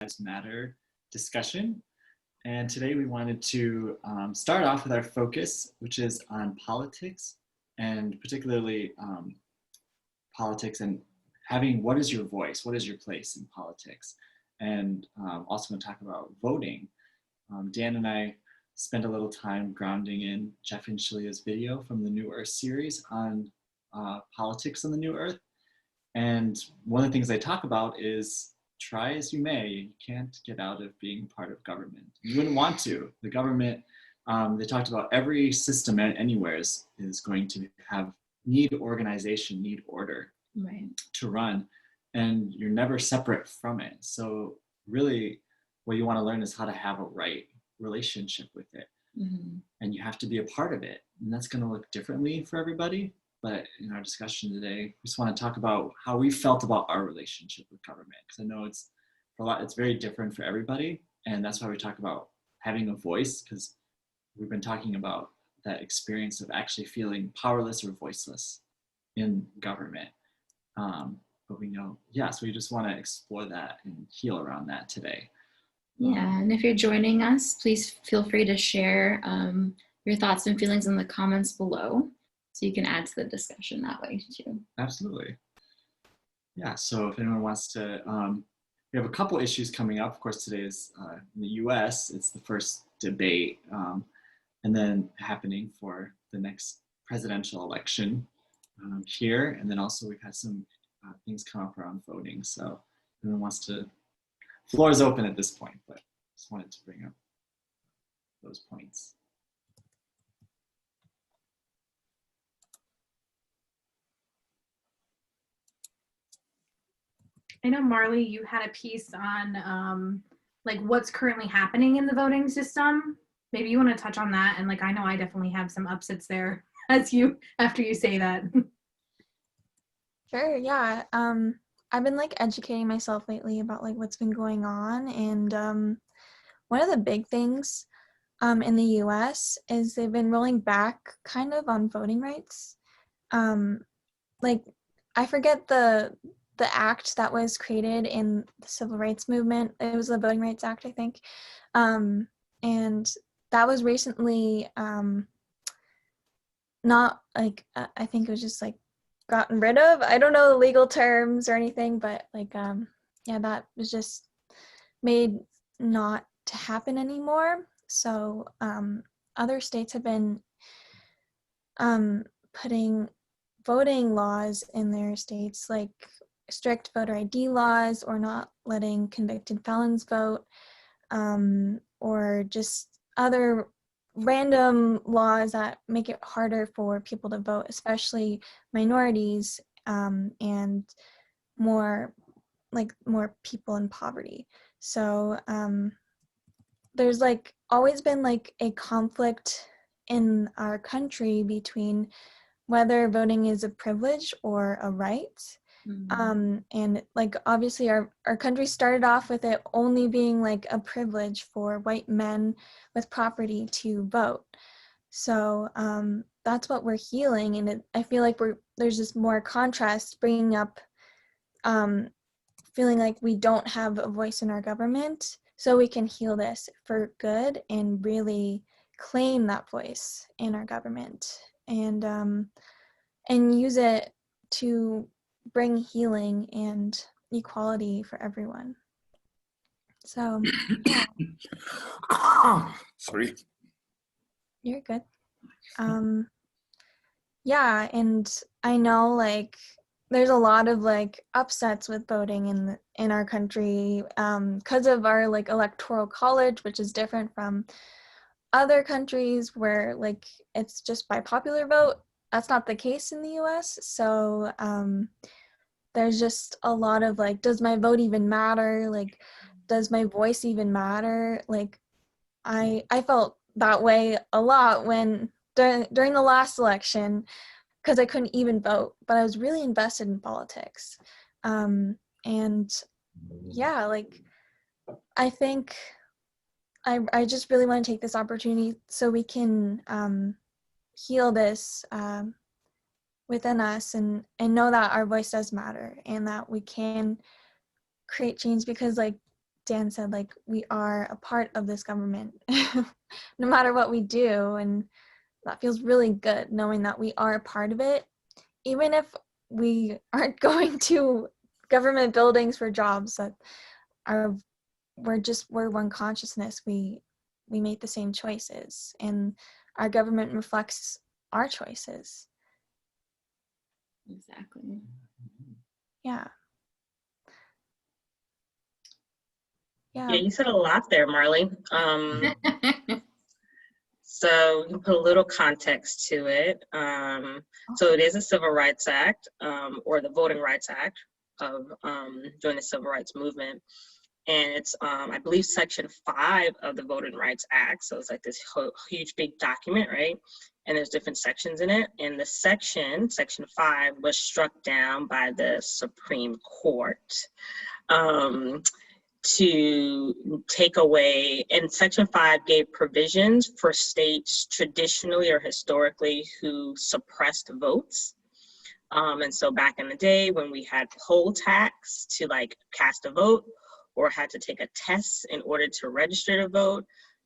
Lives Matter discussion. And today we wanted to start off with our focus, which is on politics, and particularly politics and having what is your voice, what is your place in politics, and also going to talk about voting. Dan and I spent a little time grounding in Jeff and Shaleia's video from the New Earth series on politics on the New Earth. And one of the things they talk about is try as you may, you can't get out of being part of government. You wouldn't want to. The government, they talked about every system anywhere is going to need organization, need order to run, and you're never separate from it. So really what you want to learn is how to have a right relationship with it. And you have to be a part of it. And that's going to look differently for everybody. But in our discussion today, we just want to talk about how we felt about our relationship with government. Because I know it's very different for everybody. And that's why we talk about having a voice, because we've been talking about that experience of actually feeling powerless or voiceless in government. But we know, so we just want to explore that and heal around that today. Yeah, and if you're joining us, please feel free to share your thoughts and feelings in the comments below. So you can add to the discussion that way too. Absolutely. Yeah, so if anyone wants to, we have a couple issues coming up. Of course, today is in the US, it's the first debate, and then happening for the next presidential election here. And then also we've had some things come up around voting. So if anyone wants to, floor is open at this point, but just wanted to bring up those points. I know, Marley, you had a piece on like what's currently happening in the voting system. Maybe you want to touch on that. And like, I know I definitely have some upsets there after you say that. Sure, yeah. I've been like educating myself lately about like what's been going on. And one of the big things in the US is they've been rolling back kind of on voting rights. Like, I forget the act that was created in the civil rights movement. It was the Voting Rights Act, I think. And that was recently not like, I think it was just like gotten rid of. I don't know the legal terms or anything, but like, that was just made not to happen anymore. So other states have been putting voting laws in their states, like strict voter ID laws, or not letting convicted felons vote, or just other random laws that make it harder for people to vote, especially minorities, and more people in poverty. So there's like always been like a conflict in our country between whether voting is a privilege or a right. And like obviously our country started off with it only being like a privilege for white men with property to vote. So that's what we're healing, and I feel like there's just more contrast bringing up feeling like we don't have a voice in our government, so we can heal this for good and really claim that voice in our government and use it to bring healing and equality for everyone. So, yeah. Sorry. You're good. Yeah, and I know like there's a lot of like upsets with voting in our country because of our like electoral college, which is different from other countries where like it's just by popular vote. That's not the case in the US. So there's just a lot of like, does my vote even matter? Like, does my voice even matter? Like, I felt that way a lot when during the last election, because I couldn't even vote, but I was really invested in politics. And yeah, like, I think I just really want to take this opportunity so we can heal this within us and know that our voice does matter and that we can create change, because like Dan said, like, we are a part of this government no matter what we do. And that feels really good, knowing that we are a part of it, even if we aren't going to government buildings for jobs. That we're one consciousness. We make the same choices, and our government reflects our choices. Exactly. Yeah. Yeah, you said a lot there, Marley. So you can put a little context to it. So it is a Civil Rights Act, or the Voting Rights Act of during the Civil Rights Movement. And it's, I believe, Section 5 of the Voting Rights Act. So it's like this huge, big document, right? And there's different sections in it. And the Section 5, was struck down by the Supreme Court. To take away, and Section 5 gave provisions for states traditionally or historically who suppressed votes. And so back in the day when we had poll tax to like cast a vote, or had to take a test in order to register to vote,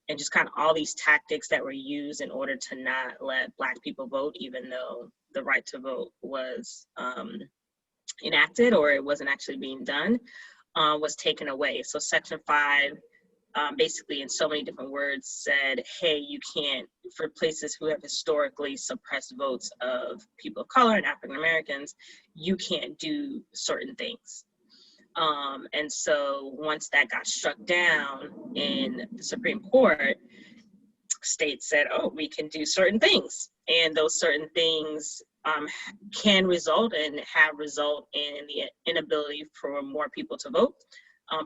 and just kind of all these tactics that were used in order to not let Black people vote, even though the right to vote was enacted, or it wasn't actually being done, was taken away. So Section 5, basically in so many different words, said, hey, you can't, for places who have historically suppressed votes of people of color and African Americans, you can't do certain things. And so once that got struck down in the Supreme Court, states said, oh, we can do certain things. And those certain things can result and have result in the inability for more people to vote,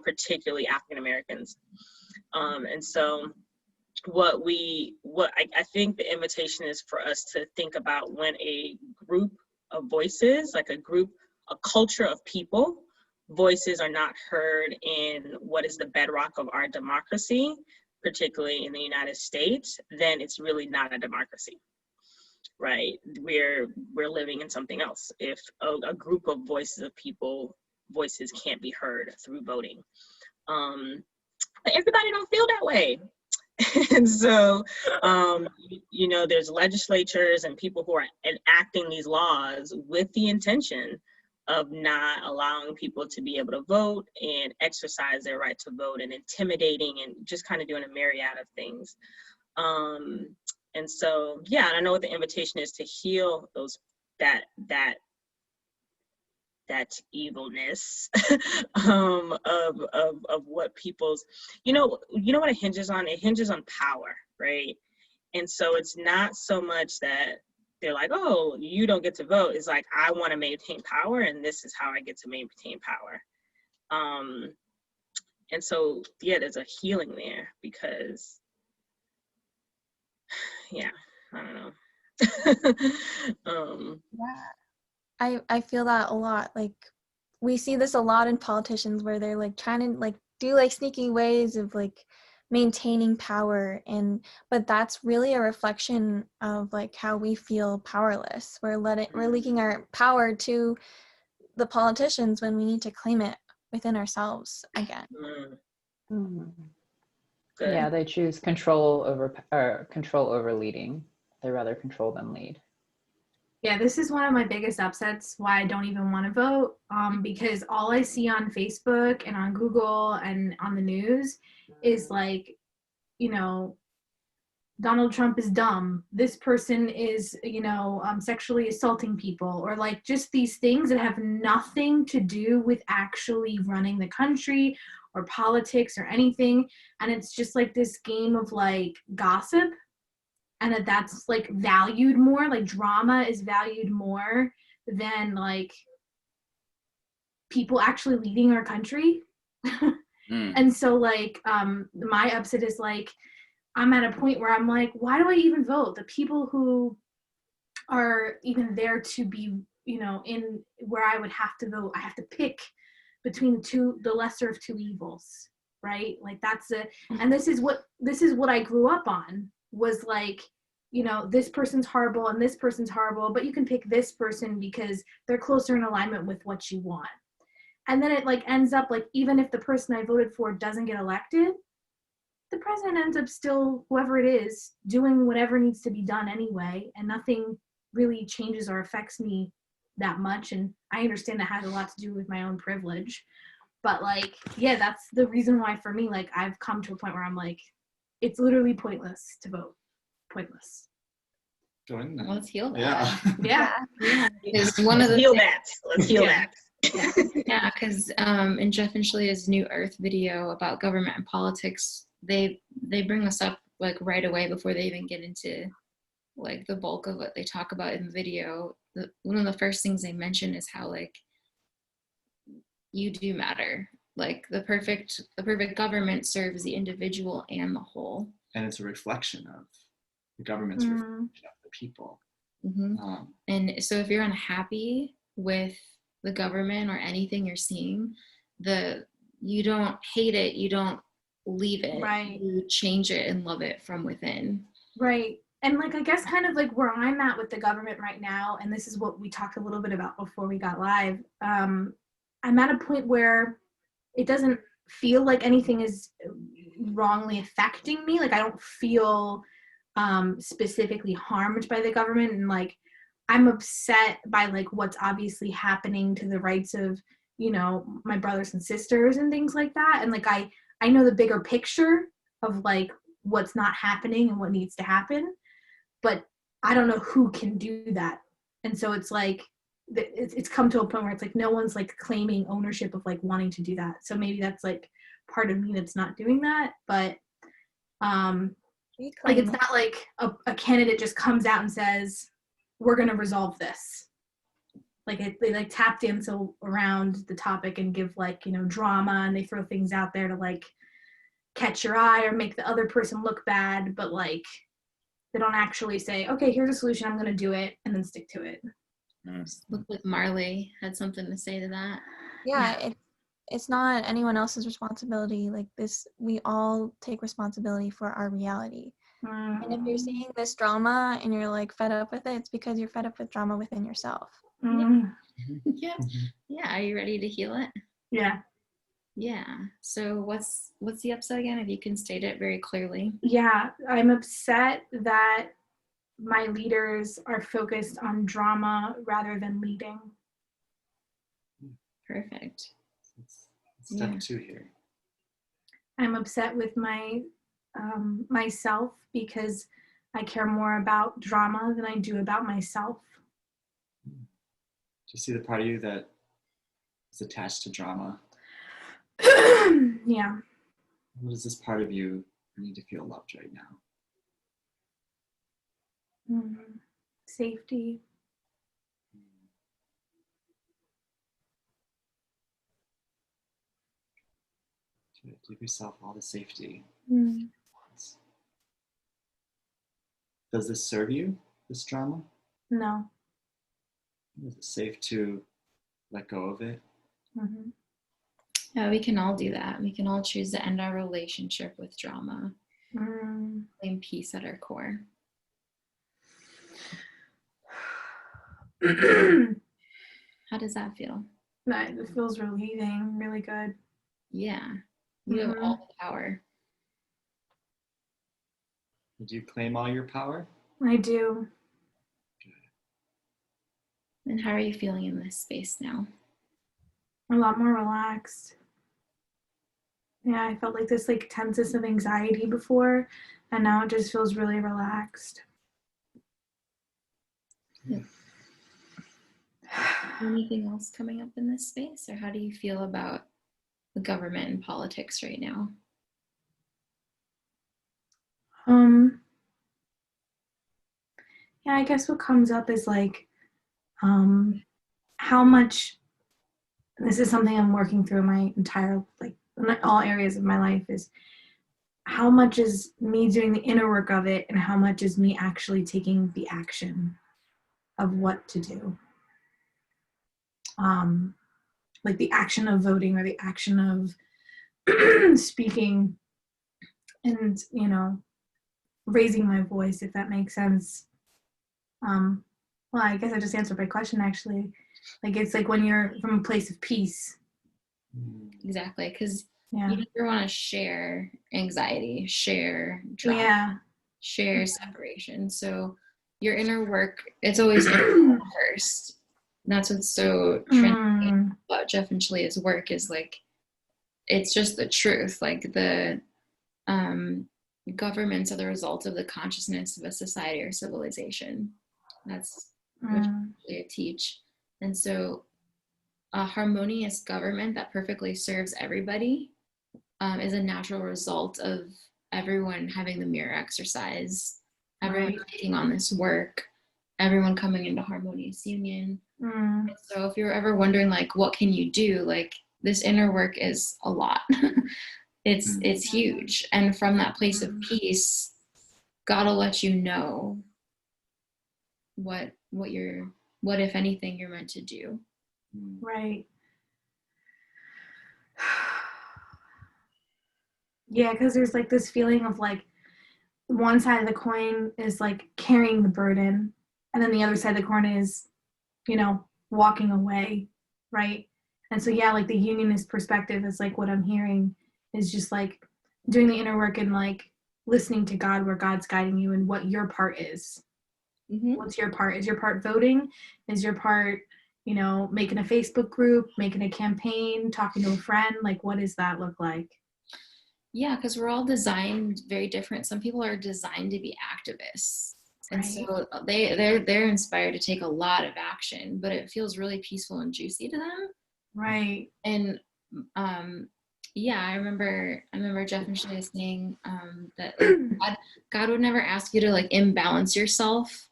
particularly African Americans. And so what I think the invitation is for us to think about when a group of voices, like a culture of people, voices are not heard in what is the bedrock of our democracy, particularly in the United States, then it's really not a democracy, right? We're living in something else. If a group of voices of people, voices can't be heard through voting. But everybody don't feel that way. And so, you know, there's legislatures and people who are enacting these laws with the intention of not allowing people to be able to vote and exercise their right to vote, and intimidating and just kind of doing a myriad of things. And so, yeah, I know what the invitation is to heal that evilness of what people's, you know what it hinges on? It hinges on power, right? And so it's not so much that they're like, oh, you don't get to vote. It's like, I want to maintain power, and this is how I get to maintain power. And so, yeah, there's a healing there, because, yeah, I don't know. Yeah, I feel that a lot. Like, we see this a lot in politicians where they're like trying to like do like sneaky ways of like maintaining power, but that's really a reflection of like how we feel powerless. We're leaking our power to the politicians when we need to claim it within ourselves again. Good. Yeah, they choose control over leading. They rather control than lead. Yeah, this is one of my biggest upsets why I don't even want to vote, because all I see on Facebook and on Google and on the news is like, you know, Donald Trump is dumb. This person is, you know, sexually assaulting people, or like just these things that have nothing to do with actually running the country or politics or anything. And it's just like this game of like gossip, and that's like valued more, like drama is valued more than like people actually leading our country. And so like my upset is like, I'm at a point where I'm like, why do I even vote? The people who are even there to be, you know, in where I would have to vote, I have to pick between the lesser of two evils, right? Like that's it. And this is what I grew up on, was like, you know, this person's horrible and this person's horrible, but you can pick this person because they're closer in alignment with what you want. and then it like ends up like, even if the person I voted for doesn't get elected, the president ends up still, whoever it is, doing whatever needs to be done anyway, and nothing really changes or affects me that much. And I understand that has a lot to do with my own privilege, but like, yeah, that's the reason why for me, like, I've come to a point where I'm like, it's literally pointless to vote. Pointless. Join that. Let's heal that. Yeah. Yeah. Yeah, because one of the Heal that. Let's heal Yeah. that. Yeah, because in Jeff and Shalea's New Earth video about government and politics, they bring this up like right away before they even get into like the bulk of what they talk about in the video. One of the first things they mention is how like you do matter. Like the perfect government serves the individual and the whole. And it's a reflection of the government's Mm. reflection of the people. Mm-hmm. And so if you're unhappy with the government or anything you're seeing, you don't hate it, you don't leave it, Right. you change it and love it from within. Right. And like, I guess kind of like where I'm at with the government right now, and this is what we talked a little bit about before we got live, I'm at a point where it doesn't feel like anything is wrongly affecting me. Like I don't feel specifically harmed by the government, and like I'm upset by like what's obviously happening to the rights of, you know, my brothers and sisters and things like that. And like I know the bigger picture of like what's not happening and what needs to happen, but I don't know who can do that. And so it's like it's come to a point where it's like no one's like claiming ownership of like wanting to do that. So maybe that's like part of me that's not doing that. But like it's not like a candidate just comes out and says, we're going to resolve this. Like they like tap dance around the topic and give like, you know, drama, and they throw things out there to like catch your eye or make the other person look bad, but like they don't actually say, okay, here's a solution, I'm going to do it, and then stick to it. Look like Marley had something to say to that. Yeah, it's not anyone else's responsibility. Like this, we all take responsibility for our reality. And if you're seeing this drama and you're like fed up with it, it's because you're fed up with drama within yourself. Yeah. Yeah. Are you ready to heal it? Yeah. Yeah. So what's the upset again, if you can state it very clearly? Yeah, I'm upset that my leaders are focused on drama rather than leading. Perfect. It's step 2 here. I'm upset with my myself because I care more about drama than I do about myself. Do you see the part of you that is attached to drama? Yeah. What does this part of you need to feel loved right now? Safety. Give yourself all the safety. Mm. Does this serve you, this drama? No. Is it safe to let go of it? Mm-hmm. Yeah, we can all do that. We can all choose to end our relationship with drama. Claim peace at our core. How does that feel? It feels relieving, really good. Yeah, you have all the power. Do you claim all your power? I do. And how are you feeling in this space now? A lot more relaxed. Yeah, I felt like this like tenseness of anxiety before, and now it just feels really relaxed. Yeah. Anything else coming up in this space, or how do you feel about the government and politics right now? Yeah, I guess what comes up is like how much, this is something I'm working through my entire, like in all areas of my life, is how much is me doing the inner work of it and how much is me actually taking the action of what to do. Like the action of voting or the action of speaking and, you know, raising my voice, if that makes sense. Well, I guess I just answered my question actually. Like it's like when you're from a place of peace Exactly, because Yeah. you never want to share anxiety, share drama, Yeah. share separation. So your inner work, it's always inner first. And that's what's so transformative about Jeff and Shalea's work is like, it's just the truth. Like the governments are the result of the consciousness of a society or civilization. That's what Shaleia teach. And so a harmonious government that perfectly serves everybody is a natural result of everyone having the mirror exercise, everyone taking on this work, everyone coming into harmonious union. So if you're ever wondering like what can you do, like this inner work is a lot. It's huge, and from that place of peace, God will let you know what if anything you're meant to do. Right. Yeah, because there's like this feeling of like one side of the coin is like carrying the burden, and then the other side of the coin is, walking away, right? And so yeah, like the unionist perspective is like what I'm hearing is just like doing the inner work and like listening to God where God's guiding you and what your part is. What's your part? Is your part voting? Is your part, making a Facebook group, making a campaign, talking to a friend? Like, what does that look like? Yeah, because we're all designed very different. Some people are designed to be activists. And so they're inspired to take a lot of action, but it feels really peaceful and juicy to them. Right. And yeah, I remember Jeff and Shaleia saying that like, God would never ask you to like imbalance yourself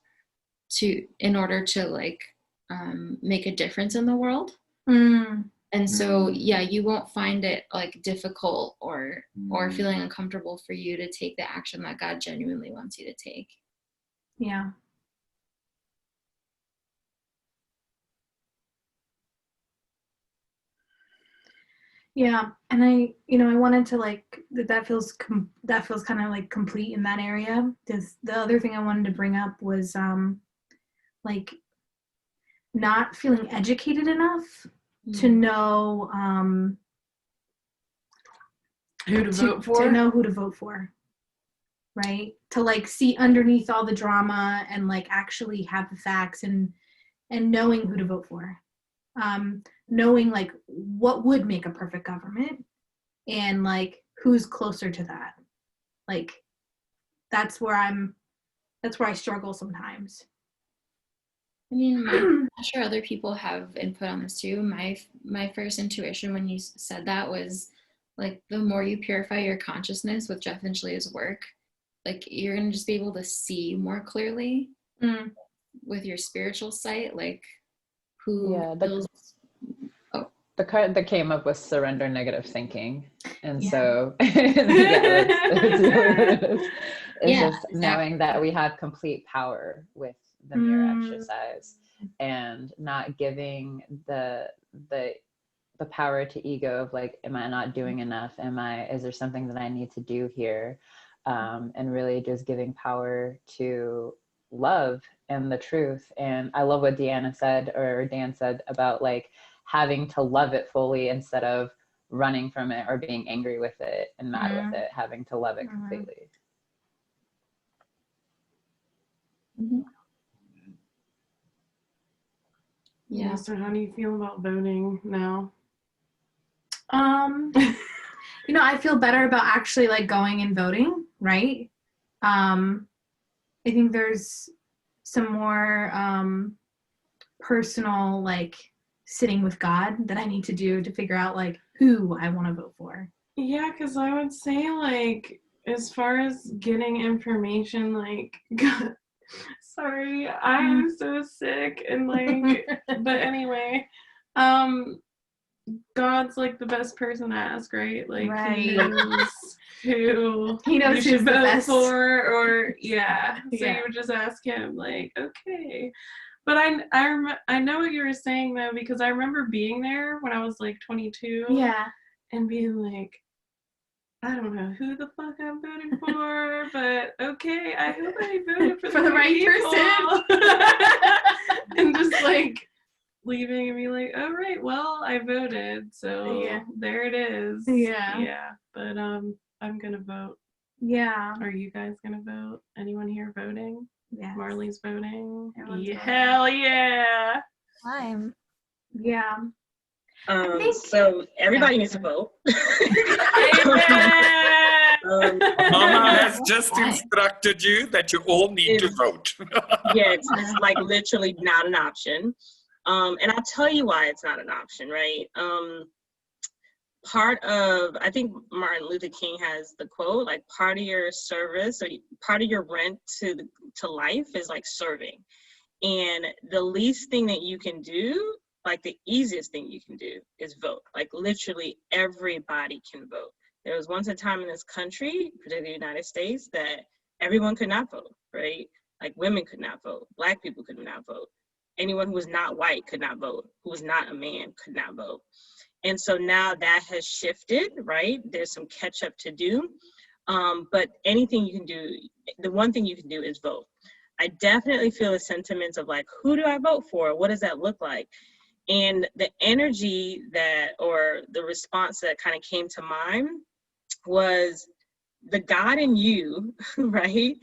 in order to like make a difference in the world. And so yeah, you won't find it like difficult or feeling uncomfortable for you to take the action that God genuinely wants you to take. Yeah. Yeah, and I wanted to like that feels kind of like complete in that area. The other thing I wanted to bring up was like not feeling educated enough to know who to vote for. To know who to vote for. Right? To like see underneath all the drama and like actually have the facts and knowing who to vote for. Knowing like what would make a perfect government and like who's closer to that. Like that's where I struggle sometimes. I mean, I'm sure other people have input on this too. My first intuition when you said that was like the more you purify your consciousness with Jeff and Shaleia's work, like you're gonna just be able to see more clearly with your spiritual sight, like who feels. The card that came up was surrender negative thinking, and so that's really what it is. It's just exactly. knowing that we have complete power with the mirror exercise, and not giving the power to ego of like, am I not doing enough? Is there something that I need to do here? And really just giving power to love and the truth. And I love what Dan said about like having to love it fully instead of running from it or being angry with it and mad with it, having to love it completely. Yeah. So how do you feel about voting now? I feel better about actually like going and voting, right? I think there's some more personal like sitting with God that I need to do to figure out like who I want to vote for. Yeah, because I would say like as far as getting information, like God, sorry, I am so sick and like but anyway, God's like the best person to ask, right? Like he knows who you should vote for, or so you would just ask him like, okay. But I know what you were saying though, because I remember being there when I was like 22 and being like, I don't know who the fuck I'm voting for, but okay, I hope I voted for the right person. And just like leaving and being like, oh right, well I voted, so there it is. Yeah. But I'm gonna vote. Yeah. Are you guys gonna vote? Anyone here voting? Yeah. Marley's voting. Everyone's Hell yeah. Time. Yeah. So everybody needs to vote. Mama has just instructed you that you all need to vote. Yeah, it's like literally not an option. And I'll tell you why it's not an option, right? Part of, I think Martin Luther King has the quote, like part of your service or part of your rent to life is like serving. And the least thing that you can do, like the easiest thing you can do is vote. Like literally everybody can vote. There was once a time in this country, particularly the United States, that everyone could not vote, right? Like women could not vote, Black people could not vote. Anyone who was not white could not vote, who was not a man could not vote. And so now that has shifted, right? There's some catch up to do. But anything you can do, the one thing you can do is vote. I definitely feel the sentiments of like, who do I vote for? What does that look like? And the energy that, or the response that kind of came to mind was the God in you, right,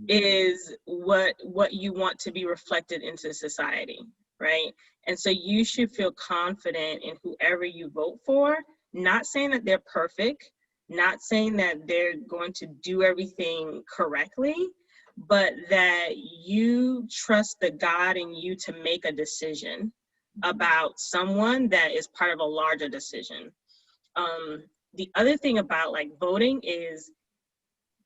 is what you want to be reflected into society, right? And so you should feel confident in whoever you vote for, not saying that they're perfect, not saying that they're going to do everything correctly, but that you trust the God in you to make a decision about someone that is part of a larger decision. The other thing about like voting is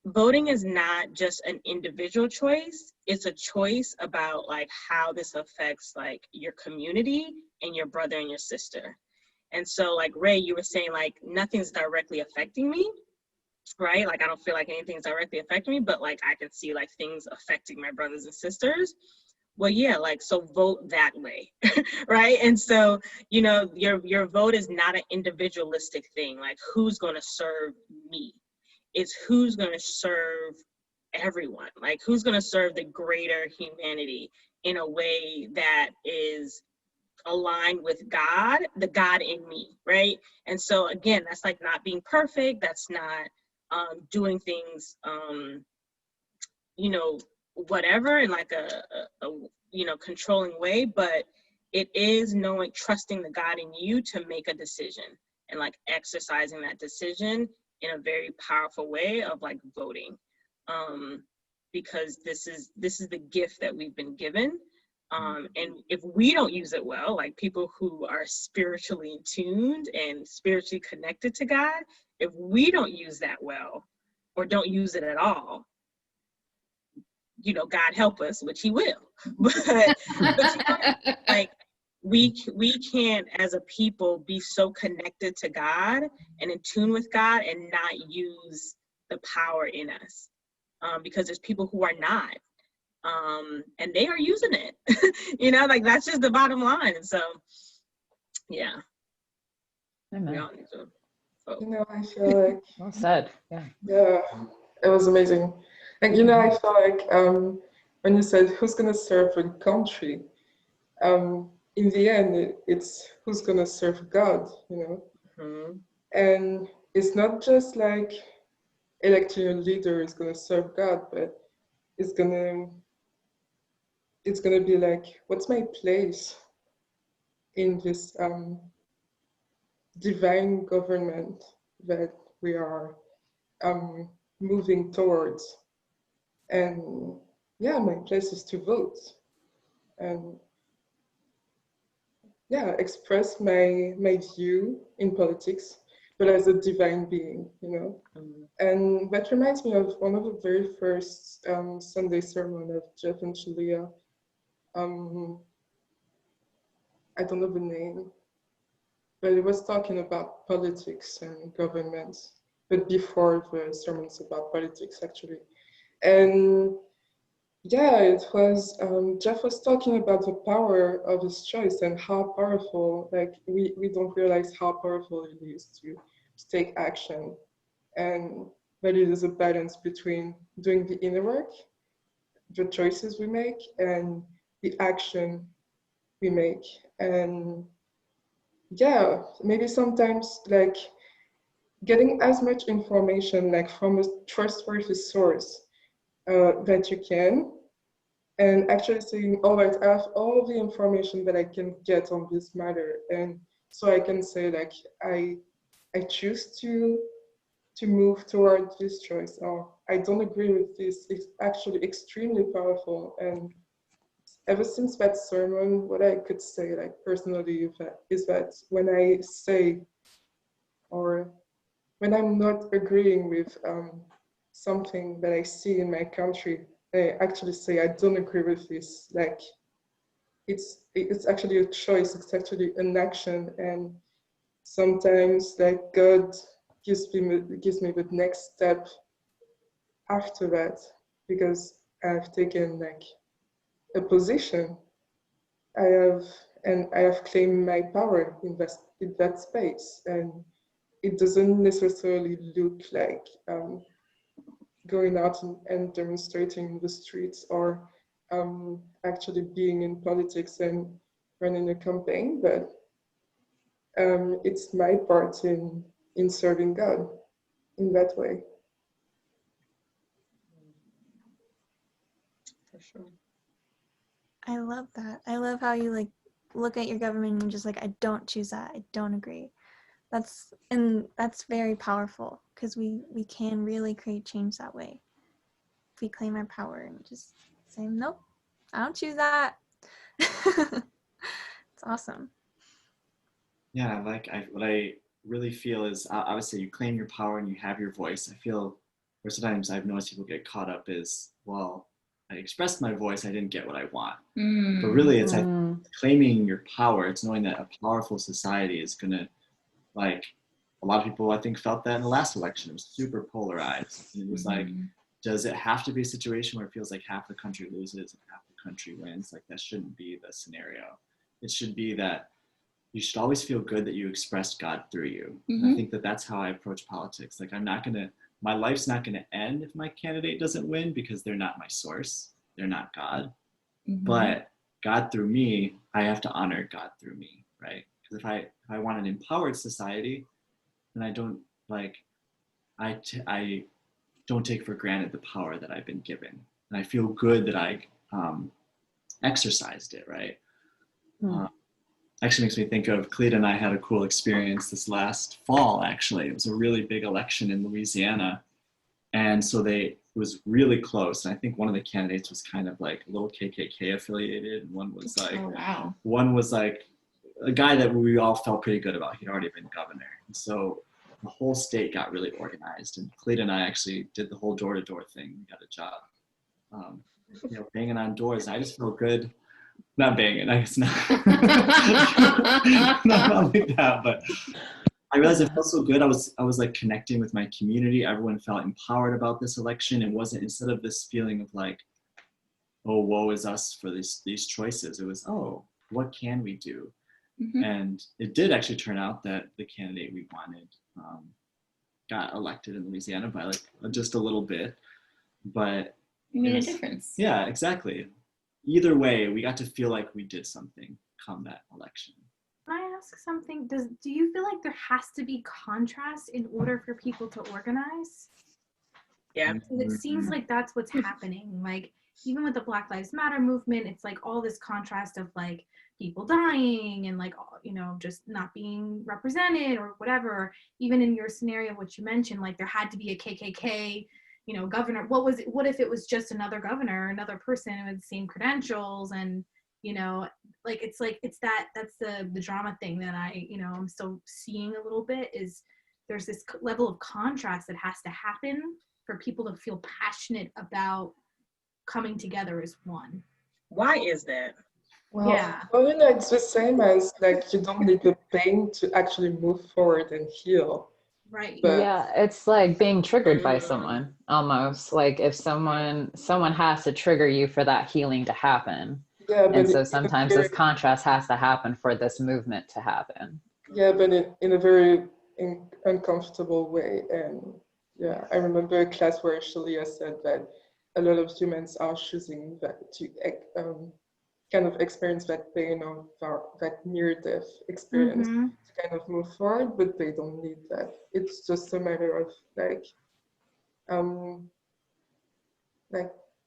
not just an individual choice, it's a choice about like how this affects like your community and your brother and your sister. And so like Ray, you were saying like nothing's directly affecting me, right? Like I don't feel like anything's directly affecting me, but like I can see like things affecting my brothers and sisters. Well, yeah, like, so vote that way, right? And so, you know, your vote is not an individualistic thing, like who's gonna serve me? It's who's gonna serve everyone, like who's gonna serve the greater humanity in a way that is aligned with God, the God in me, right? And so again, that's like not being perfect, that's not doing things, you know, whatever in like a you know, controlling way, but it is knowing, trusting the God in you to make a decision and like exercising that decision in a very powerful way of like voting, because this is the gift that we've been given, and if we don't use it well, like people who are spiritually tuned and spiritually connected to God, if we don't use that well or don't use it at all, you know, God help us, which he will, but like we can't as a people be so connected to God and in tune with God and not use the power in us, because there's people who are not, and they are using it, you know, like that's just the bottom line. And so, yeah. Amen. We all need to vote. You know, I feel like, Well said. Yeah. yeah, it was amazing. And you know, I feel like when you said who's gonna serve the country, in the end, it's who's gonna serve God, you know. Mm-hmm. And it's not just like electing a leader is gonna serve God, but it's gonna be like, what's my place in this divine government that we are moving towards? And yeah, my place is to vote and yeah, express my view in politics, but as a divine being, you know. And that reminds me of one of the very first Sunday sermon of Jeff and Shaleia. I don't know the name, but it was talking about politics and government, but before the sermons about politics actually. And yeah, it was, Jeff was talking about the power of his choice and how powerful, like we don't realize how powerful it is to take action, and that it is a balance between doing the inner work, the choices we make, and the action we make And yeah, maybe sometimes like getting as much information like from a trustworthy source that you can, and actually saying, all right, I have all the information that I can get on this matter, and so I can say like I choose to move toward this choice, or I don't agree with this. It's actually extremely powerful. And ever since that sermon, what I could say like personally is that when I say, or when I'm not agreeing with something that I see in my country, I actually say I don't agree with this. Like it's actually a choice. It's actually an action, and sometimes like God gives me the next step after that, because I've taken like a position. I have claimed my power in that space, and it doesn't necessarily look like going out and demonstrating in the streets, or actually being in politics and running a campaign, but it's my part in serving God in that way. For sure. I love that. I love how you like look at your government and just like, I don't choose that. I don't agree. That's very powerful, because we can really create change that way. If we claim our power and just say, nope, I don't choose that. It's awesome. Yeah, like what I really feel is obviously you claim your power and you have your voice. I feel, or sometimes I've noticed people get caught up is, well, I expressed my voice, I didn't get what I want. But really it's claiming your power. It's knowing that a powerful society is gonna, like, a lot of people I think felt that in the last election. It was super polarized. And it was like, does it have to be a situation where it feels like half the country loses and half the country wins? Like that shouldn't be the scenario. It should be that you should always feel good that you expressed God through you. I think that that's how I approach politics. Like my life's not gonna end if my candidate doesn't win, because they're not my source. They're not God. But God through me, I have to honor God through me, right? Because if I want an empowered society, then I don't like, I don't take for granted the power that I've been given. And I feel good that I exercised it, right? Actually makes me think of, Cleta and I had a cool experience this last fall, actually. It was a really big election in Louisiana. And so it was really close. And I think one of the candidates was kind of like a little KKK affiliated. And one was like, one was like a guy that we all felt pretty good about. He'd already been governor. And so the whole state got really organized. And Cleta and I actually did the whole door-to-door thing. We got a job, banging on doors. I just felt good. Not banging, I guess not. Not only that, but I realized it felt so good. I was like connecting with my community. Everyone felt empowered about this election. It wasn't, instead of this feeling of like, oh, woe is us for these choices, it was, oh, what can we do? And it did actually turn out that the candidate we wanted got elected in Louisiana by like just a little bit, but you made a difference. Yeah, exactly. Either way, we got to feel like we did something come that election. Can I ask something? Do you feel like there has to be contrast in order for people to organize? Yeah. It seems like that's what's happening. Like even with the Black Lives Matter movement, it's like all this contrast of like people dying and like, just not being represented or whatever. Even in your scenario, what you mentioned, like there had to be a KKK governor. What if it was just another governor, another person with the same credentials, and that's the drama thing that I'm still seeing a little bit, is there's this level of contrast that has to happen for people to feel passionate about coming together as one. Why is that? Well, yeah. It's the same as like you don't need the pain to actually move forward and heal. Right. But yeah, it's like being triggered by someone, almost like if someone has to trigger you for that healing to happen. Yeah, and so sometimes this contrast has to happen for this movement to happen. Yeah, but in a very uncomfortable way. And yeah, I remember a class where Shaleia said that a lot of humans are choosing that kind of experience that pain or that near-death experience to kind of move forward, but they don't need that. It's just a matter of like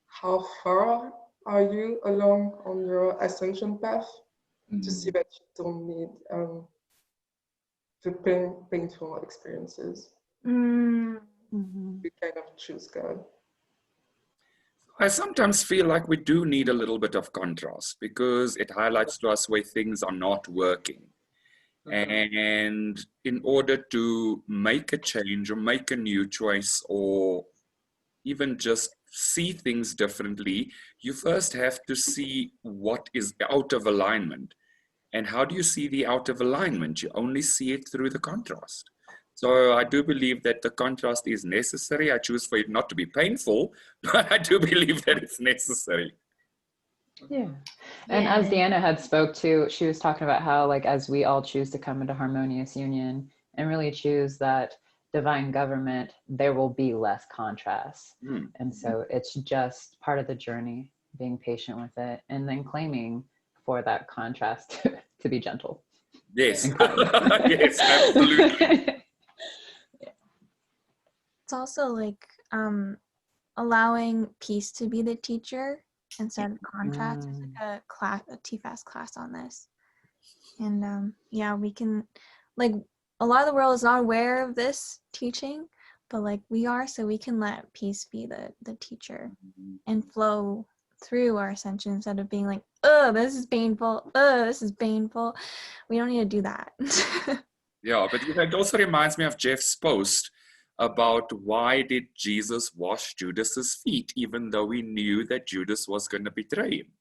how far are you along on your ascension path to see that you don't need the painful experiences. You kind of choose God. I sometimes feel like we do need a little bit of contrast because it highlights to us where things are not working. And in order to make a change or make a new choice or even just see things differently, you first have to see what is out of alignment. And how do you see the out of alignment? You only see it through the contrast. So I do believe that the contrast is necessary. I choose for it not to be painful, but I do believe that it's necessary. Yeah. And as Deanna had spoke to, she was talking about how, like, as we all choose to come into harmonious union and really choose that divine government, there will be less contrast. And so it's just part of the journey, being patient with it, and then claiming for that contrast to be gentle. Yes. Yes, absolutely. It's also like allowing peace to be the teacher instead of contrast. There's like a TFAS class on this. And yeah, we can, like, a lot of the world is not aware of this teaching, but like we are, so we can let peace be the teacher and flow through our ascension instead of being like, oh, this is painful. Oh, this is painful. We don't need to do that. Yeah, but it also reminds me of Jeff's post about why did Jesus wash Judas's feet, even though he knew that Judas was going to betray him.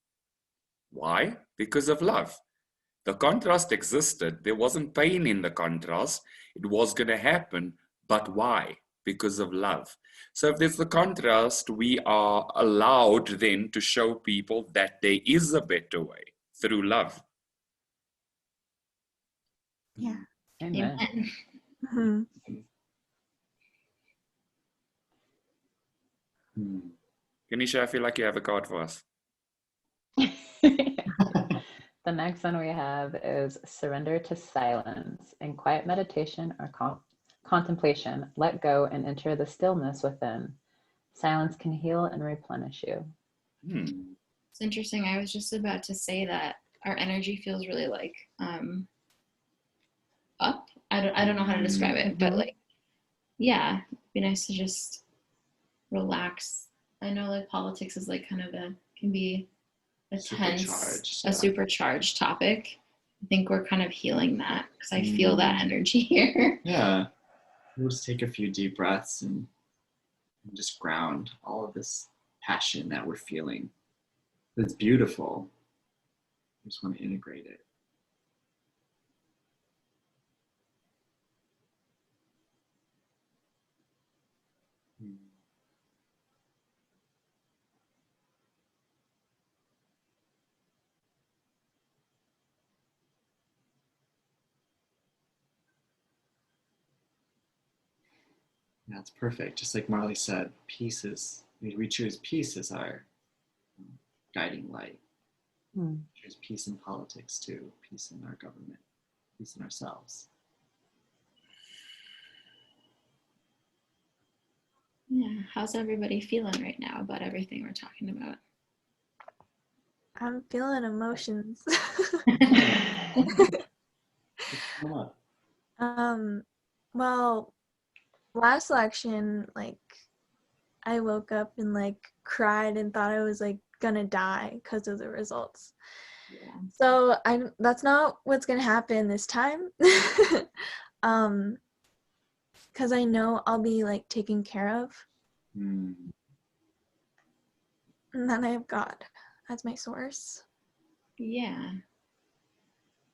Why? Because of love. The contrast existed. There wasn't pain in the contrast. It was going to happen. But why? Because of love. So if there's the contrast, we are allowed then to show people that there is a better way through love. Yeah. Amen. Kenisha, I feel like you have a card for us. The next one we have is surrender to silence. In quiet meditation or contemplation, let go and enter the stillness within. Silence can heal and replenish you. It's interesting. I was just about to say that our energy feels really like up. I don't know how to describe it, but like, yeah, it'd be nice to just relax. I know like politics is like kind of can be a tense, a supercharged topic. I think we're kind of healing that because I feel that energy here. Yeah. We'll just take a few deep breaths and just ground all of this passion that we're feeling. It's beautiful. I just want to integrate it. That's perfect. Just like Marley said, peace is, we choose peace as our guiding light. Choose peace in politics too, peace in our government, peace in ourselves. Yeah, how's everybody feeling right now about everything we're talking about? I'm feeling emotions. Well, last election, like, I woke up and like cried and thought I was like gonna die because of the results. Yeah. So that's not what's gonna happen this time. Because I know I'll be like taken care of. And then I have God as my source. Yeah.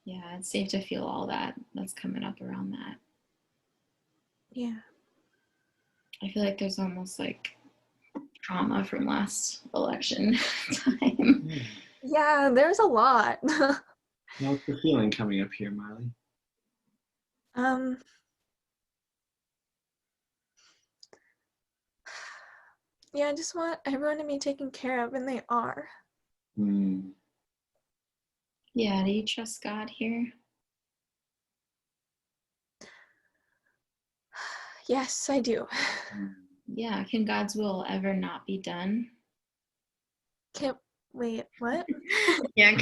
Yeah, it's safe to feel all that's coming up around that. Yeah. I feel like there's almost like trauma from last election time. Yeah, there's a lot. What's the feeling coming up here, Marley? Yeah, I just want everyone to be taken care of, and they are. Yeah, do you trust God here? Yes, I do. Yeah, can God's will ever not be done? Wait, what? Yeah,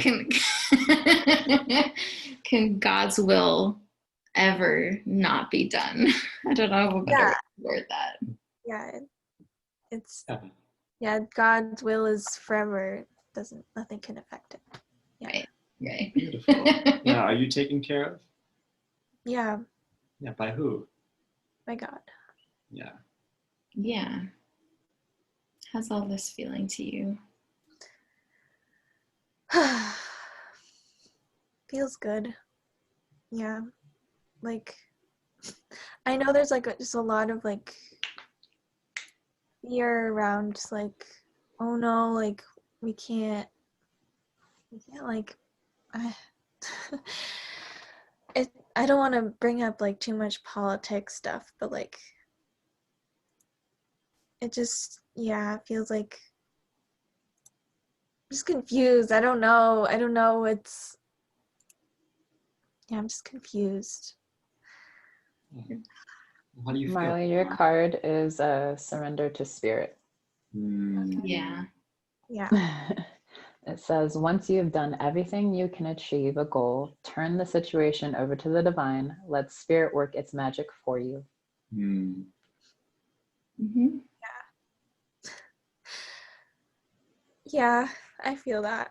can God's will ever not be done? I don't know a better way to word that. Yeah, it's Yeah. God's will is forever. Nothing can affect it. Yeah. Right. Beautiful. Now, are you taken care of? Yeah, Yeah, by who? by God. Yeah. Yeah. How's all this feeling to you? Feels good. Yeah. Like, I know there's like just a lot of like fear around just like, oh no, like we can't like I don't want to bring up like too much politics stuff, but like it just feels like I'm just confused. I don't know. I'm just confused. How do you feel? Marley, your card is surrender to spirit. Yeah. It says, once you have done everything you can achieve a goal, turn the situation over to the divine. Let spirit work its magic for you. Mm-hmm. Yeah, I feel that.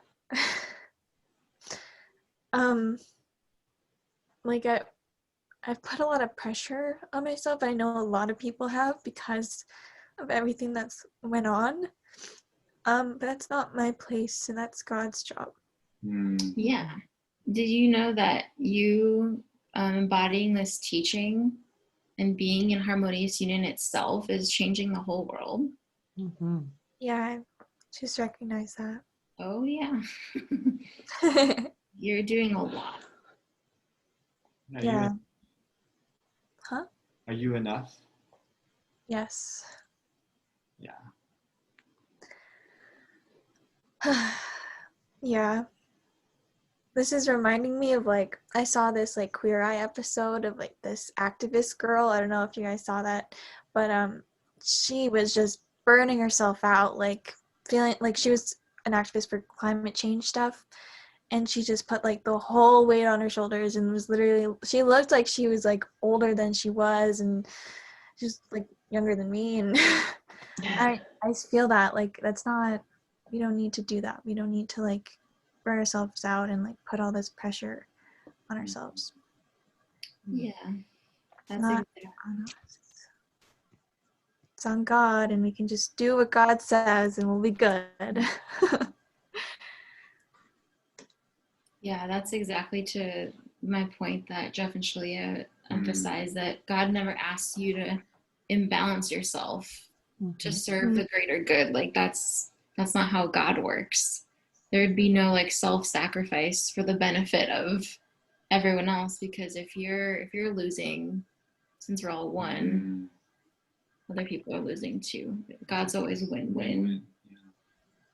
Like I've put a lot of pressure on myself. I know a lot of people have because of everything that's went on. But that's not my place, and that's God's job. Yeah. Did you know that you embodying this teaching and being in harmonious union itself is changing the whole world? Mm-hmm. Yeah, I just recognize that. Oh, yeah. You're doing a lot. Yeah. Huh? Are you enough? Yes. Yeah. Yeah. This is reminding me of like, I saw this like Queer Eye episode of like this activist girl. I don't know if you guys saw that, but she was just burning herself out, like feeling like she was an activist for climate change stuff. And she just put like the whole weight on her shoulders and was literally, she looked like she was like older than she was and just like younger than me. And I feel that like, that's not, we don't need to do that. We don't need to like burn ourselves out and like put all this pressure on ourselves. Yeah. That's Not exactly. on us. It's on God, and we can just do what God says and we'll be good. Yeah, that's exactly to my point that Jeff and Shaleia emphasized, that God never asks you to imbalance yourself to serve the greater good. Like that's not how God works. There'd be no like self-sacrifice for the benefit of everyone else, because if you're losing, since we're all one, other people are losing too. God's always win-win.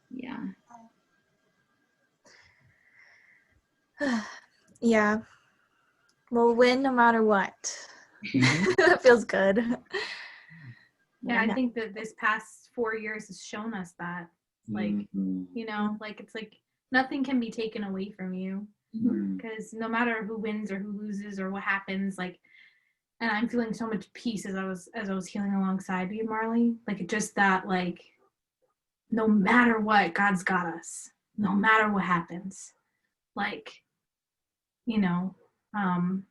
Yeah. Yeah. We'll win no matter what. That feels good. Yeah, I think that this past 4 years has shown us that. Like, you know, like it's like nothing can be taken away from you, because no matter who wins or who loses or what happens, like, and I'm feeling so much peace as I was healing alongside you, Marley. Like it just that like, no matter what, God's got us. No matter what happens, like, you know, and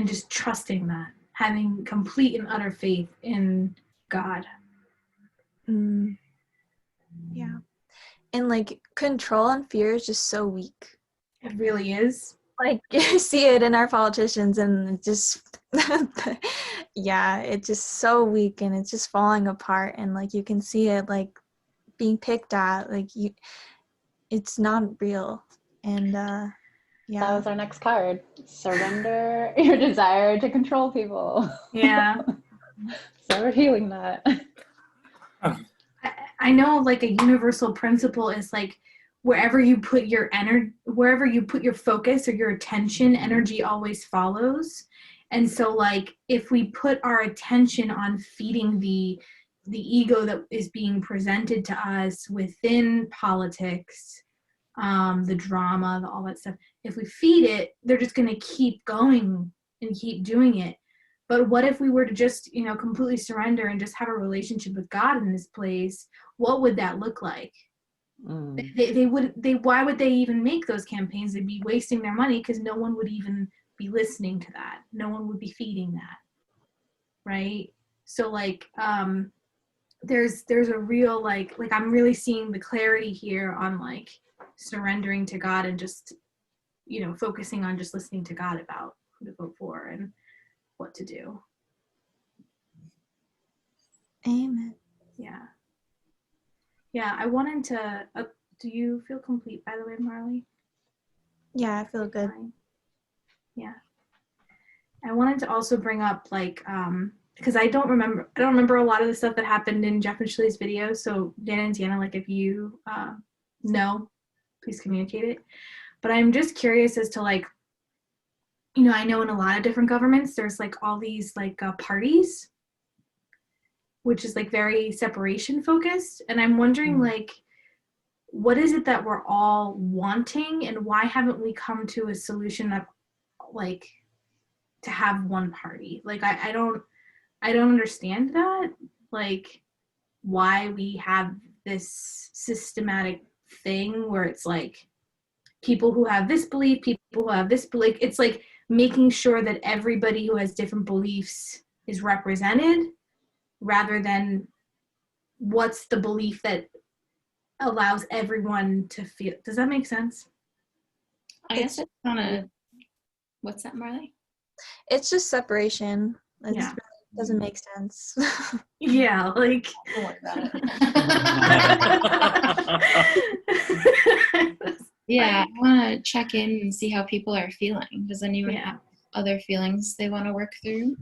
just trusting that, having complete and utter faith in God. Yeah. And like control and fear is just so weak. It really is. Like you see it in our politicians and it just yeah, it's just so weak and it's just falling apart, and like you can see it like being picked at, like it's not real. And yeah. That was our next card. Surrender your desire to control people. Yeah. So we're healing that. I know like a universal principle is like wherever you put your wherever you put your focus or your attention, energy always follows. And so like if we put our attention on feeding the ego that is being presented to us within politics, the drama, all that stuff, if we feed it, they're just going to keep going and keep doing it. But what if we were to just, you know, completely surrender and just have a relationship with God in this place? What would that look like? Why would they even make those campaigns? They'd be wasting their money because no one would even be listening to that. No one would be feeding that, right? So like there's a real like I'm really seeing the clarity here on like surrendering to God and just, you know, focusing on just listening to God about who to vote for and what to do. Amen. Yeah, I wanted to do you feel complete, by the way, Marley? Yeah, I feel good. Yeah. I wanted to also bring up like because I don't remember a lot of the stuff that happened in Jeff and Shaleia's video. So Dan and Deanna, like if you know, please communicate it. But I'm just curious as to like, you know, I know in a lot of different governments, there's like all these like parties, which is like very separation focused. And I'm wondering like, what is it that we're all wanting and why haven't we come to a solution that like to have one party? Like, I don't understand that. Like why we have this systematic thing where it's like people who have this belief, people who have this belief, it's like making sure that everybody who has different beliefs is represented rather than what's the belief that allows everyone to feel. Does that make sense? I guess it's kind of, what's that, Marley? It's just separation. It Yeah. really doesn't make sense. Yeah, like Don't worry about it. Yeah, I want to check in and see how people are feeling. Does anyone have other feelings they want to work through?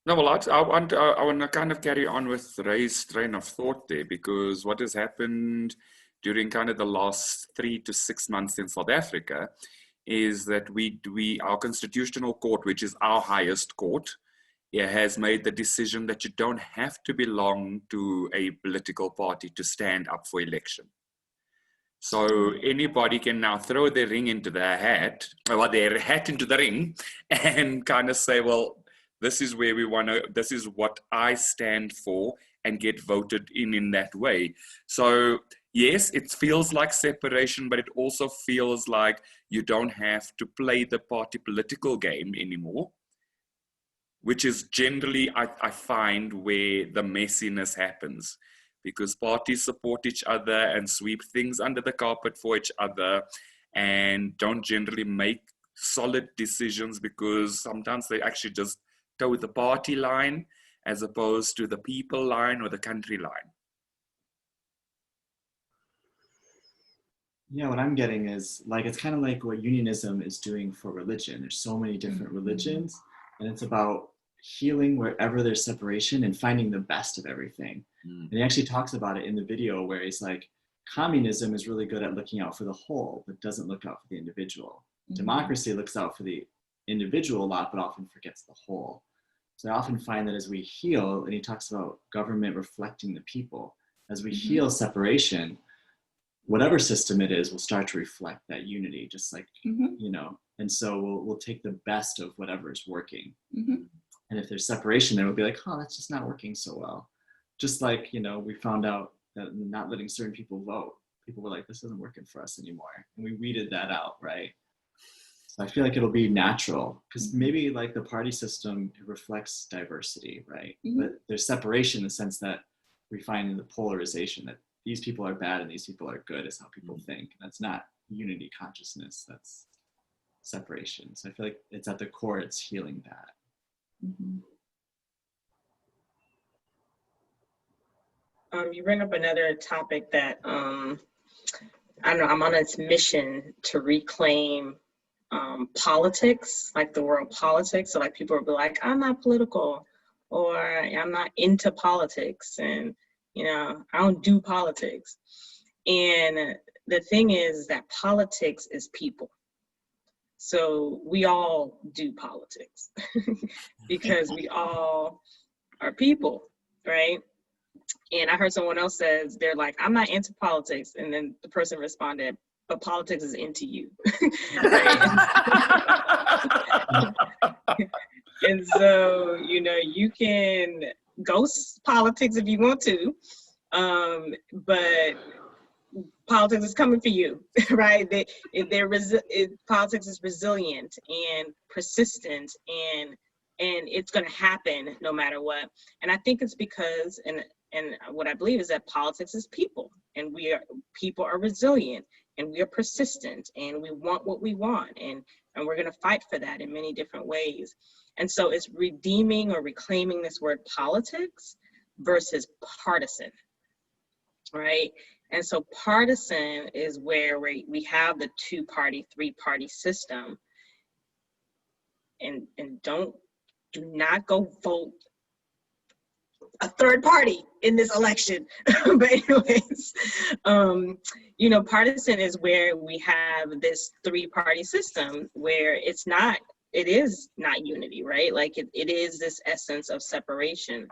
No, well, I want to kind of carry on with Ray's train of thought there, because what has happened during kind of the last 3 to 6 months in South Africa is that our constitutional court, which is our highest court, has made the decision that you don't have to belong to a political party to stand up for election. So anybody can now throw their ring into their hat, or their hat into the ring, and kind of say, well, this is where we want to, this is what I stand for, and get voted in that way. So yes, it feels like separation, but it also feels like you don't have to play the party political game anymore, which is generally, I find, where the messiness happens, because parties support each other and sweep things under the carpet for each other and don't generally make solid decisions, because sometimes they actually just toe the party line as opposed to the people line or the country line. Yeah, what I'm getting is like, it's kind of like what unionism is doing for religion. There's so many different religions, and it's about healing wherever there's separation and finding the best of everything. And he actually talks about it in the video where he's like, communism is really good at looking out for the whole, but doesn't look out for the individual. Democracy looks out for the individual a lot, but often forgets the whole. So I often find that as we heal, and he talks about government reflecting the people, as we heal separation, whatever system it is will start to reflect that unity, just like, you know, and so we'll take the best of whatever is working. And if there's separation, then we'll be like, oh, that's just not working so well. Just like, you know, we found out that not letting certain people vote, people were like, this isn't working for us anymore. And we weeded that out, right? So I feel like it'll be natural, because maybe like the party system, it reflects diversity, right? But there's separation in the sense that we find in the polarization that these people are bad and these people are good is how people think. That's not unity consciousness, that's separation. So I feel like it's at the core, it's healing that. You bring up another topic that, I don't know, I'm on this mission to reclaim politics, like the world politics. So like people will be like, I'm not political, or I'm not into politics, and, you know, I don't do politics. And the thing is that politics is people. So we all do politics because we all are people, right? And I heard someone else says, they're like, I'm not into politics. And then the person responded, but politics is into you. And so, you know, you can ghost politics if you want to, but politics is coming for you, right? Politics is resilient and persistent, and it's going to happen no matter what. And I think it's because, and what I believe is that politics is people, and people are resilient, and we are persistent, and we want what we want, and we're going to fight for that in many different ways. And so it's redeeming or reclaiming this word politics versus partisan, right? And so partisan is where we have the 2-party, 3-party system, and do not go vote a third party in this election. But anyways, you know, partisan is where we have this 3-party system where it is not unity, right? Like it is this essence of separation,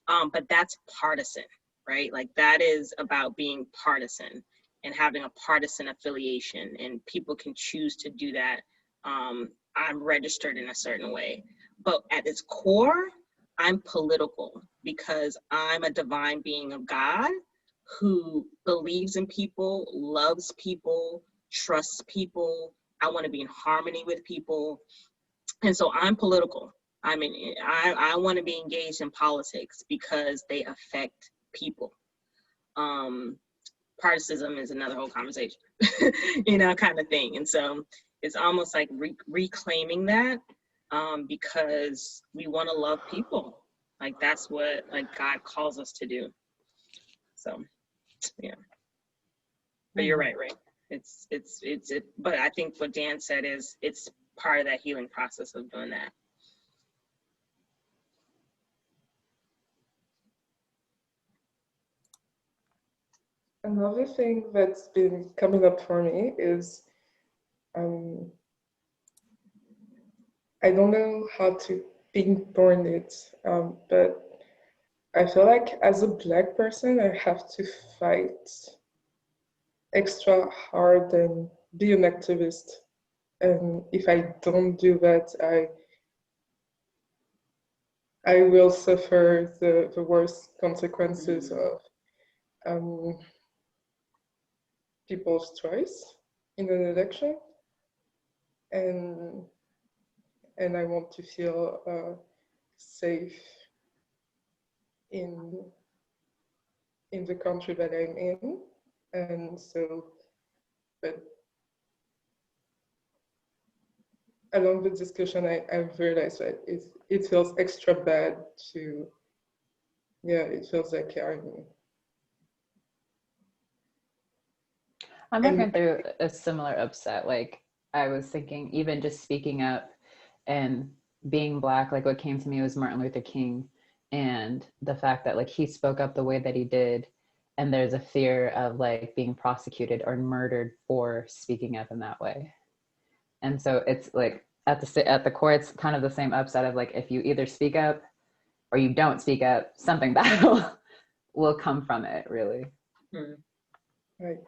but that's partisan, right? Like that is about being partisan and having a partisan affiliation, and people can choose to do that. I'm registered in a certain way, but at its core, I'm political because I'm a divine being of God who believes in people, loves people, trusts people. I want to be in harmony with people. And so I'm political. I mean, I want to be engaged in politics because they affect people. Partisanship is another whole conversation, you know, kind of thing. And so it's almost like reclaiming that, because we want to love people. Like that's what like God calls us to do. So, yeah. But you're right, Ray. But I think what Dan said is it's part of that healing process of doing that. Another thing that's been coming up for me is I don't know how to pinpoint it, but I feel like as a Black person, I have to fight extra hard and be an activist. And if I don't do that, I will suffer the worst consequences of people's choice in an election. And I want to feel safe in the country that I'm in. And so, but along the discussion, I've realized that it feels extra bad to, yeah, it feels like I'm working through a similar upset. Like I was thinking, even just speaking up and being Black, like what came to me was Martin Luther King, and the fact that like he spoke up the way that he did, and there's a fear of like being prosecuted or murdered for speaking up in that way. And so it's like at the core, it's kind of the same upset of like, if you either speak up or you don't speak up, something bad will come from it, really. Right.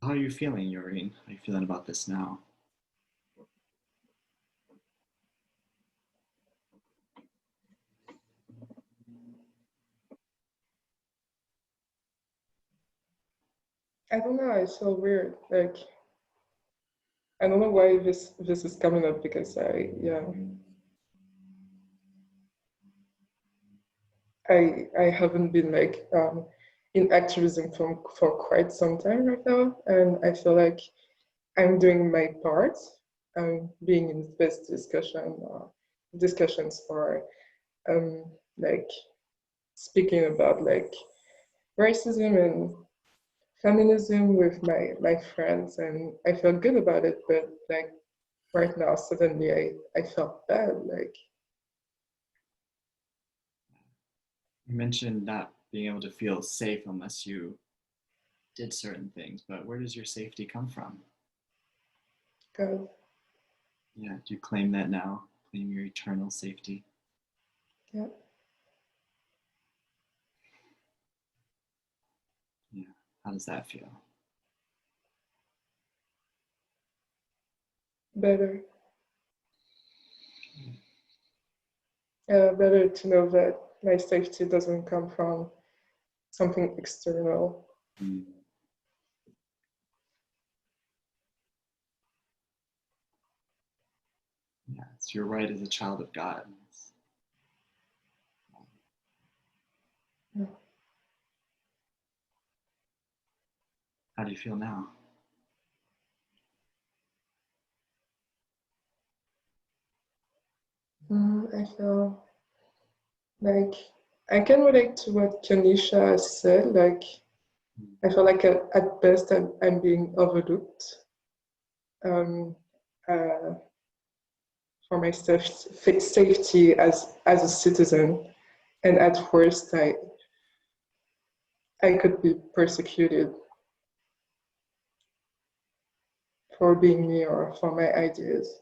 How are you feeling, Yoreen? How are you feeling about this now? I don't know, I feel weird. Like, I don't know why this is coming up, because I haven't been like in activism for quite some time right now, and I feel like I'm doing my part. I'm being in this discussions for like speaking about like racism and feminism with my friends, and I feel good about it. But like right now, suddenly I felt bad. Like, You mentioned not being able to feel safe unless you did certain things. But where does your safety come from? God. Yeah, do you claim that now? Claim your eternal safety? Yeah. Yeah, how does that feel? Better. Better to know that my safety doesn't come from something external. Mm. Yeah, it's your right as a child of God. Yeah. How do you feel now? I feel like I can relate to what Kanisha said. Like, I feel like at best I'm being overlooked for my safety as a citizen, and at worst I could be persecuted for being me or for my ideas.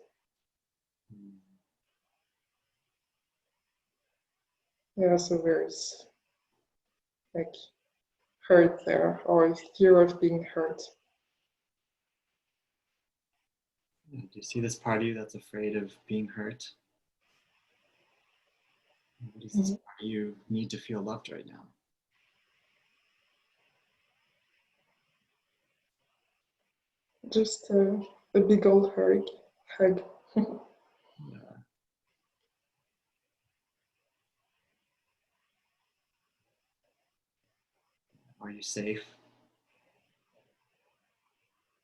Yeah, so there's like hurt there, or fear of being hurt. Do you see this part of you that's afraid of being hurt? What does this part of you need to feel loved right now? Just a big old hug. Yeah. Are you safe?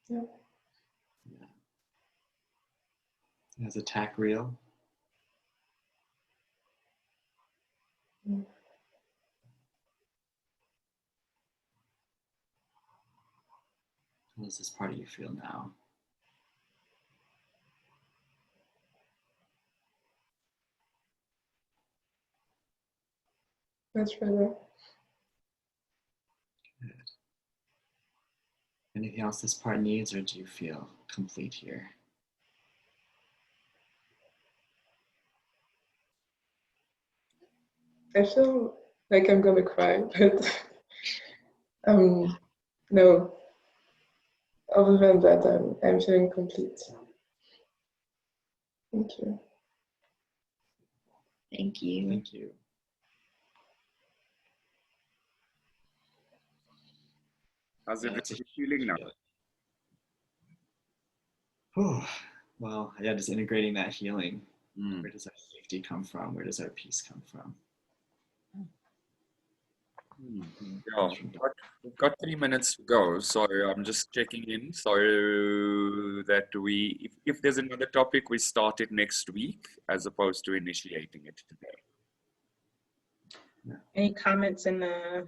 Yeah. Is attack real? Mm. How does this part of you feel now? That's better. Good. Anything else this part needs, or do you feel complete here? I feel like I'm gonna cry, but no. Other than that, I'm feeling complete. Thank you. Thank you. Thank you. How's Yeah, everybody feeling now? Whew. Well, yeah, just integrating that healing. Mm. Where does our safety come from? Where does our peace come from? Yeah, we've got 3 minutes to go, so I'm just checking in so that if there's another topic, we start it next week as opposed to initiating it today. Yeah. Any comments in the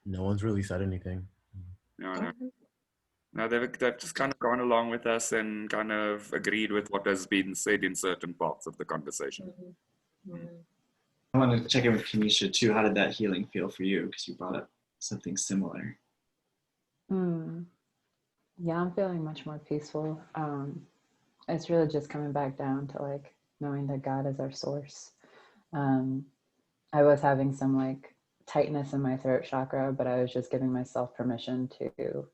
No one's really said anything. No, they've just kind of gone along with us and kind of agreed with what has been said in certain parts of the conversation. I want to check in with Kanisha too. How did that healing feel for you? Because you brought up something similar. Yeah, I'm feeling much more peaceful. It's really just coming back down to like knowing that God is our source. I was having some like tightness in my throat chakra, but I was just giving myself permission to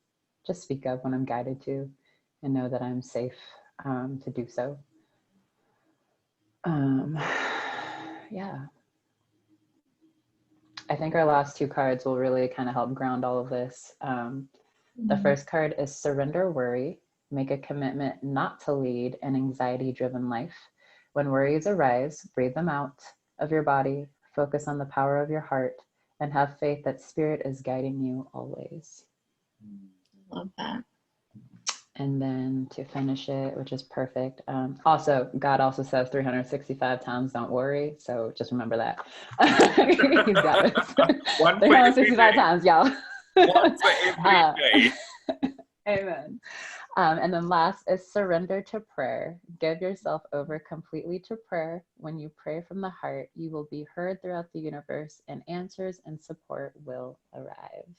just speak up when I'm guided to and know that I'm safe to do so. Yeah. I think our last two cards will really kind of help ground all of this. The first card is Surrender Worry. Make a commitment not to lead an anxiety-driven life. When worries arise, breathe them out of your body, focus on the power of your heart, and have faith that Spirit is guiding you always. Love that. And then to finish it, which is perfect. Also, God also says 365 times, don't worry. So just remember that. He's got us. 365 times, y'all. One for every day. Amen. And then last is surrender to prayer. Give yourself over completely to prayer. When you pray from the heart, you will be heard throughout the universe, and answers and support will arrive.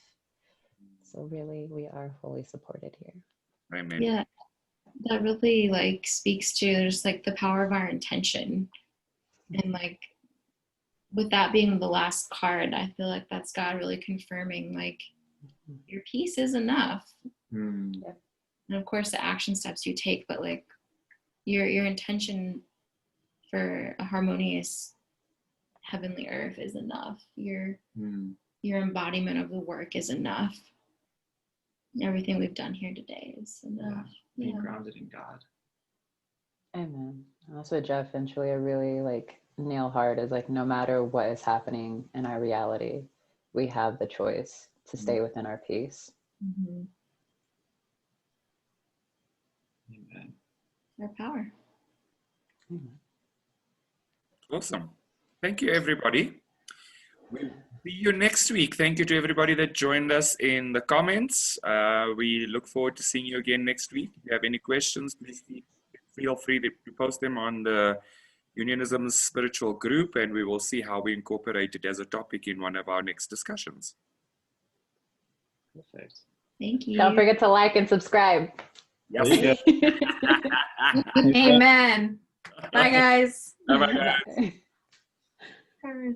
So really, we are fully supported here. Amen. Yeah, that really like speaks to just like the power of our intention. And like with that being the last card, I feel like that's God really confirming like your peace is enough. Mm. And of course the action steps you take, but like your intention for a harmonious heavenly earth is enough. Your embodiment of the work is enough. Everything we've done here today is enough. Being grounded in God. Amen. And that's what Jeff and Shaleia really like nail hard, is like no matter what is happening in our reality, we have the choice to stay within our peace. Mm-hmm. Amen. Our power. Awesome. Thank you, everybody. We'll see you next week. Thank you to everybody that joined us in the comments. We look forward to seeing you again next week. If you have any questions, please feel free to post them on the Unionism Spiritual Group, and we will see how we incorporate it as a topic in one of our next discussions. Perfect. Thank you. Don't forget to like and subscribe. Yes. Amen. Bye, guys. Bye-bye, guys. Bye.